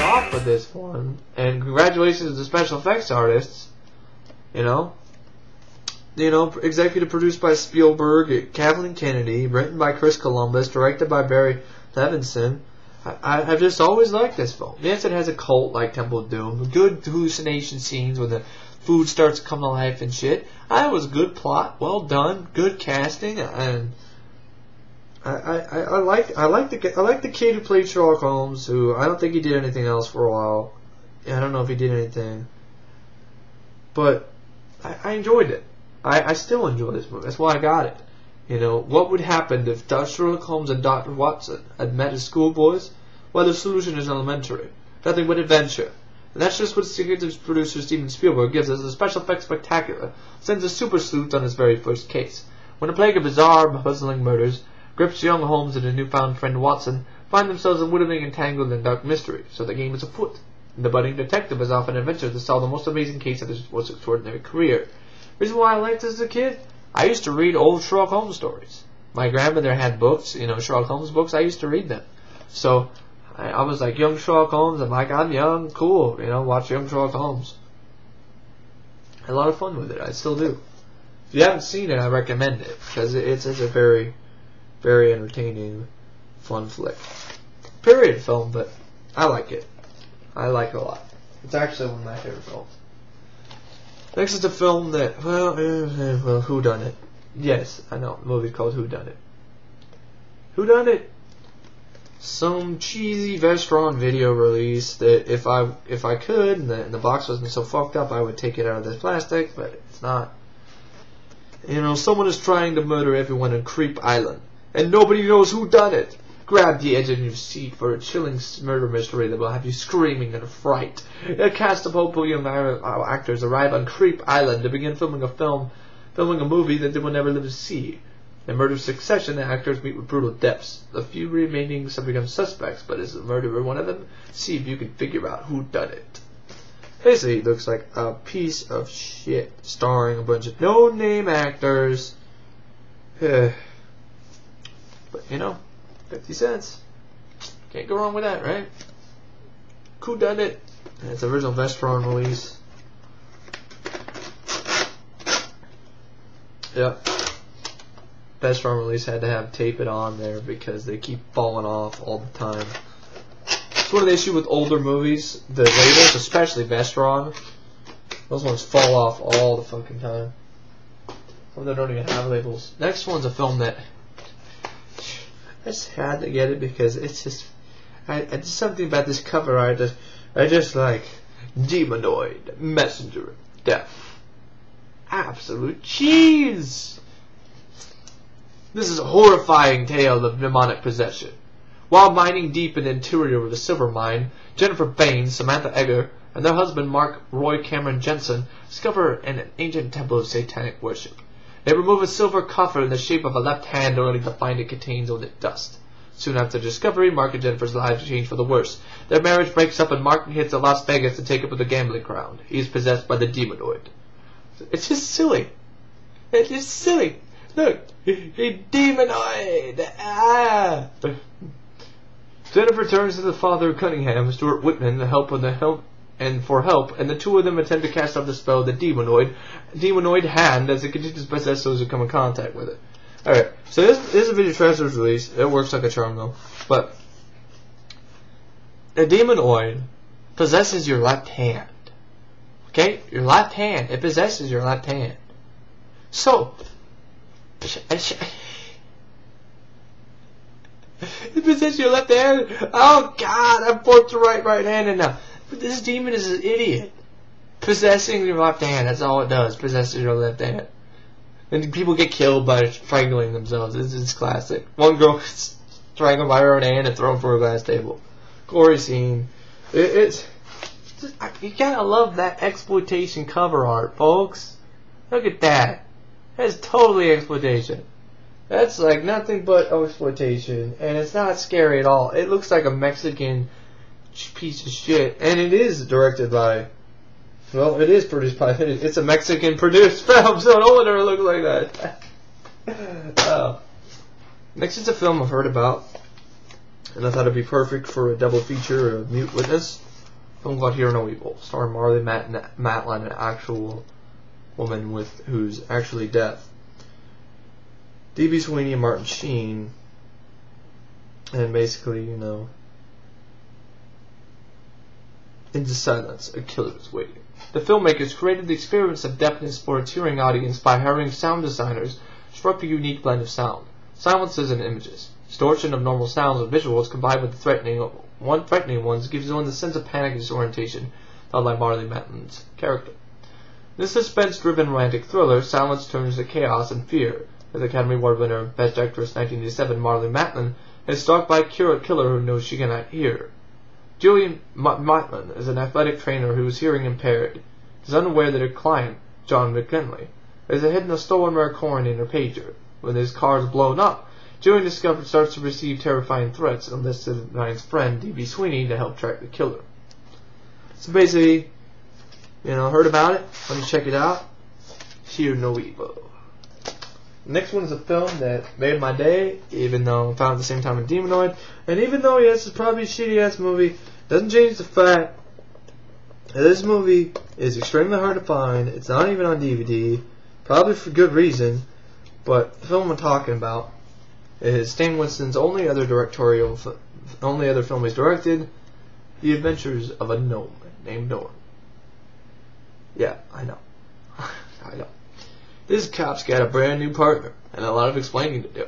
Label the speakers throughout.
Speaker 1: off with this one, and congratulations to the special effects artists. You know, executive produced by Spielberg, Kathleen Kennedy, written by Chris Columbus, directed by Barry Levinson. I've just always liked this film. Yes, it has a cult like Temple of Doom, good hallucination scenes when the food starts to come to life and shit. It was good plot, well done, good casting, and I like the kid who played Sherlock Holmes, who I don't think he did anything else for a while. I don't know if he did anything, but I enjoyed it. I still enjoy this movie. That's why I got it. You know, what would happen if Sherlock Holmes and Dr. Watson had met as schoolboys? Well, the solution is elementary. Nothing but adventure. And that's just what executive producer Steven Spielberg gives us. The special effects spectacular sends a super sleuth on his very first case. When a plague of bizarre, puzzling murders grips young Holmes and his newfound friend Watson, find themselves unwittingly entangled in dark mystery, so the game is afoot. And the budding detective is off an adventure to solve the most amazing case of his most extraordinary career. Reason why I liked this as a kid? I used to read old Sherlock Holmes stories. My grandmother had books, Sherlock Holmes books. I used to read them. So I was like, young Sherlock Holmes. I'm like, I'm young, cool. Watch young Sherlock Holmes. I had a lot of fun with it. I still do. If you haven't seen it, I recommend it because it's a very, very entertaining, fun flick. Period film, but I like it. I like it a lot. It's actually one of my favorite films. Next is a film that, Whodunit. Yes, I know. The movie's called Whodunit. Whodunit. Some cheesy Vestron video release that if I could and the box wasn't so fucked up, I would take it out of this plastic, but it's not. Someone is trying to murder everyone on Creep Island, and nobody knows who done it. Grab the edge of your seat for a chilling murder mystery that will have you screaming in fright. A cast of hopeful young actors arrive on Creep Island to begin filming a movie that they will never live to see. In murder succession, the actors meet with brutal depths. The few remaining have become suspects, but is the murderer one of them? See if you can figure out who done it. Basically, it looks like a piece of shit, starring a bunch of no-name actors. But 50 cents. Can't go wrong with that, right? Who done it? It's an original Vestron release. Yep. Vestron release had to have tape it on there because they keep falling off all the time. It's one of the issues with older movies. The labels, especially Vestron, those ones fall off all the fucking time. Some of them don't even have labels. Next one's a film that I just had to get it because it's just just something about this cover art that I just like. Demonoid, Messenger of Death. Absolute cheese! This is a horrifying tale of demonic possession. While mining deep in the interior of a silver mine, Jennifer Baines, Samantha Egger, and their husband Mark Roy Cameron Jensen discover an ancient temple of satanic worship. They remove a silver coffer in the shape of a left hand only to find it contains only dust. Soon after discovery, Mark and Jennifer's lives change for the worse. Their marriage breaks up and Mark heads to Las Vegas to take up with a gambling crowd. He is possessed by the Demonoid. It's just silly. It's just silly. Look, a Demonoid. Ah. Jennifer turns to the father of Cunningham, Stuart Whitman, for help, and the two of them attempt to cast off the spell of the Demonoid hand as it continues to possess those who come in contact with it. Alright, so this is a video transfer's release. It works like a charm though. But a Demonoid possesses your left hand. Okay? Your left hand. It possesses your left hand. So it possesses your left hand. Oh God, I'm forced to right handed now. But this demon is an idiot. Possessing your left hand, that's all it does. Possesses your left hand. And people get killed by strangling themselves. It's classic. One girl gets strangled by her own hand and thrown for a glass table. Gory scene. It's just, you gotta love that exploitation cover art, folks. Look at that. That's totally exploitation. That's like nothing but exploitation. And it's not scary at all. It looks like a Mexican piece of shit. And it is directed by Well, it is produced by... It's a Mexican-produced film, so no wonder it looks like that. Next is a film I've heard about, and I thought it'd be perfect for a double feature of Mute Witness. A film called Hear No Evil, starring Marley Matlin, an actual woman who's actually deaf. D.B. Sweeney and Martin Sheen, and basically, you know, into silence, a killer is waiting. The filmmakers created the experience of deafness for its hearing audience by hiring sound designers to struck a unique blend of sound, silences, and images. Distortion of normal sounds and visuals combined with the threatening ones gives one the sense of panic and disorientation felt by Marley Matlin's character. In this suspense-driven romantic thriller, silence turns to chaos and fear. As Academy Award winner, Best Actress 1987 Marley Matlin is stalked by a killer who knows she cannot hear. Julian Matlin is an athletic trainer who is hearing impaired. He is unaware that her client, John McKinley, has hidden a stolen rare coin in her pager. When his car is blown up, Julian starts to receive terrifying threats and enlists Ryan's friend, D.B. Sweeney, to help track the killer. So basically, you know, heard about it. Let me check it out. Hear No Evil. Next one is a film that made my day, even though I found it at the same time in Demonoid. And even though, yes, it's probably a shitty-ass movie, doesn't change the fact that this movie is extremely hard to find. It's not even on DVD, probably for good reason. But the film I'm talking about is Stan Winston's only other film he's directed, The Adventures of a Gnome named Nora. Yeah, I know. I know. This cop's got a brand new partner and a lot of explaining to do.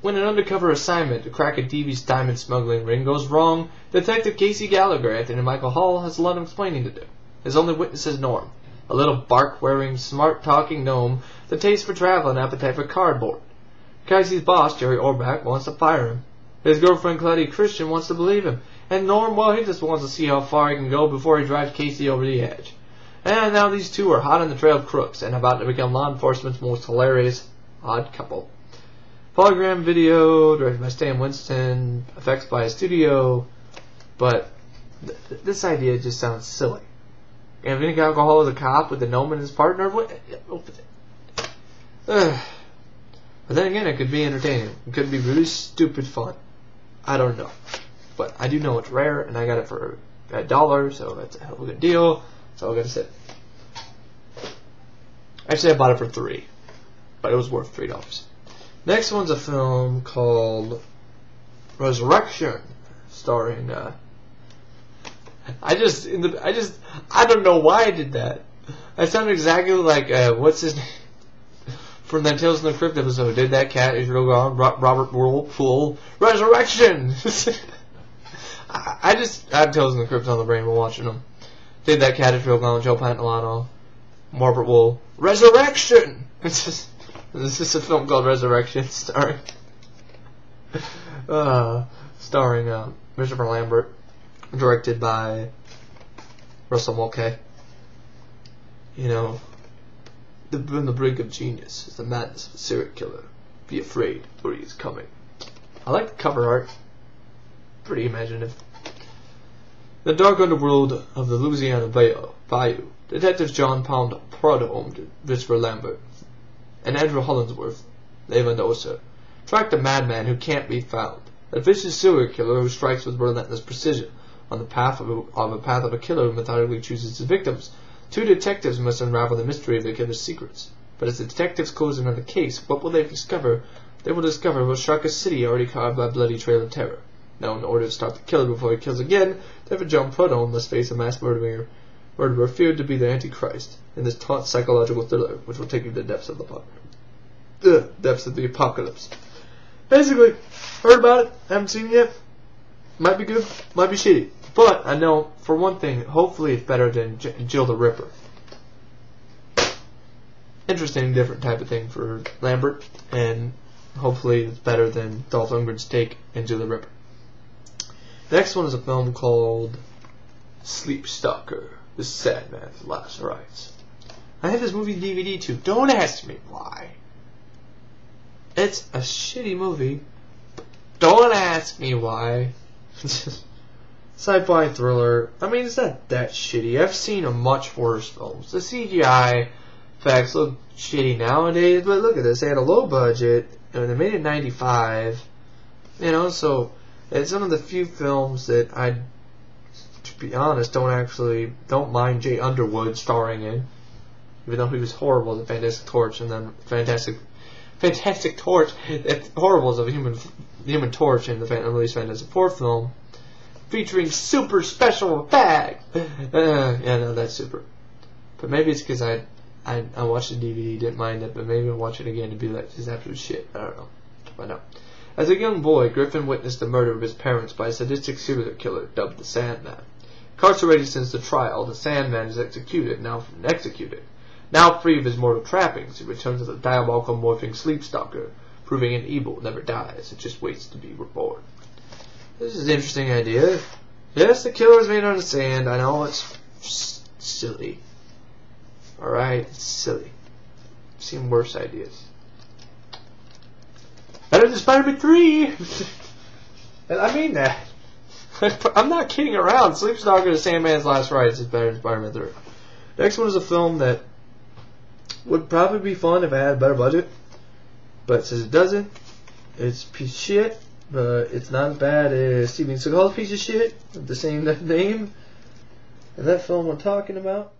Speaker 1: When an undercover assignment to crack a devious diamond smuggling ring goes wrong, Detective Casey Gallagher, Anthony Michael Hall, has a lot of explaining to do. His only witness is Gnorm, a little bark-wearing, smart-talking gnome with a taste for travel and appetite for cardboard. Casey's boss, Jerry Orbach, wants to fire him. His girlfriend, Claudia Christian, wants to believe him. And Gnorm, well, he just wants to see how far he can go before he drives Casey over the edge. And now these two are hot on the trail of crooks and about to become law enforcement's most hilarious odd couple. Polygram video, directed by Stan Winston, effects by a studio, but this idea just sounds silly. Having alcohol as a cop with the gnome and his partner? But then again, it could be entertaining. It could be really stupid fun. I don't know. But I do know it's rare, and I got it for $1, so that's a hell of a good deal. That's all I gotta say. Actually, I bought it for $3, but it was worth $3. Next one's a film called Resurrection, starring. I don't know why I did that. I sound exactly like what's his name from that Tales from the Crypt episode. Did that cat is real gone? Robert Whirlpool. Resurrection. I have Tales from the Crypt on the brain while watching them. Did that cat is real gone? Joe Pantoliano, Robert Wool. Resurrection. This is a film called Resurrection, starring Christopher Lambert, directed by Russell Mulcahy. You know, the brink of genius is the madness of a serial killer. Be afraid, for he is coming. I like the cover art. Pretty imaginative. The dark underworld of the Louisiana Bayou, detectives John Prudhomme, Christopher Lambert, and Andrew Hollingsworth, Leigh Mendoza, tracked a madman who can't be found, a vicious serial killer who strikes with relentless precision on the path of a killer who methodically chooses his victims. Two detectives must unravel the mystery of the killer's secrets. But as the detectives close in on the case, what will they discover? They will discover what struck a city already carved by a bloody trail of terror. Now, in order to stop the killer before he kills again, Detective John Prudhomme must face a mass murderer feared to be the Antichrist in this taut psychological thriller, which will take you to the depths of the apocalypse. Basically, heard about it, haven't seen it yet. Might be good, might be shitty. But I know, for one thing, hopefully it's better than Jill the Ripper. Interesting, different type of thing for Lambert, and hopefully it's better than Dolph Lundgren's take in Jill the Ripper. Next one is a film called Sleepstalker, The Sandman's Last Rites. I have this movie DVD too. Don't ask me why. It's a shitty movie. Don't ask me why. Sci-fi thriller. I mean, it's not that shitty. I've seen a much worse films. The CGI effects look shitty nowadays, but look at this. They had a low budget, and they made it in 95. You know, so it's one of the few films that I, to be honest, don't mind Jay Underwood starring in. Even though he was horrible as a Fantastic Torch, and then Fantastic Torch, it's horrible as a Human Torch in the released Fantastic Four film, featuring super special effects. Yeah, no, that's super. But maybe it's because I watched the DVD, didn't mind it, but maybe I'll watch it again and be like, this is absolute shit. I don't know. Find out. As a young boy, Griffin witnessed the murder of his parents by a sadistic serial killer dubbed the Sandman. Incarcerated since the trial, the Sandman is executed. Now free of his mortal trappings, he returns as a diabolical morphing Sleepstalker, proving an evil never dies, it just waits to be reborn. This is an interesting idea. Yes, the killer is made out of sand. I know it's silly. Alright, it's silly. I've seen worse ideas. Better than Spider-Man 3! And I mean that. I'm not kidding around. Sleepstalker, The Sandman's Last Rites is better than Spider-Man 3. Next one is a film that would probably be fun if I had a better budget, but since it doesn't, it's a piece of shit, but it's not as bad as Steven Seagal's piece of shit with the same name. And that film I'm talking about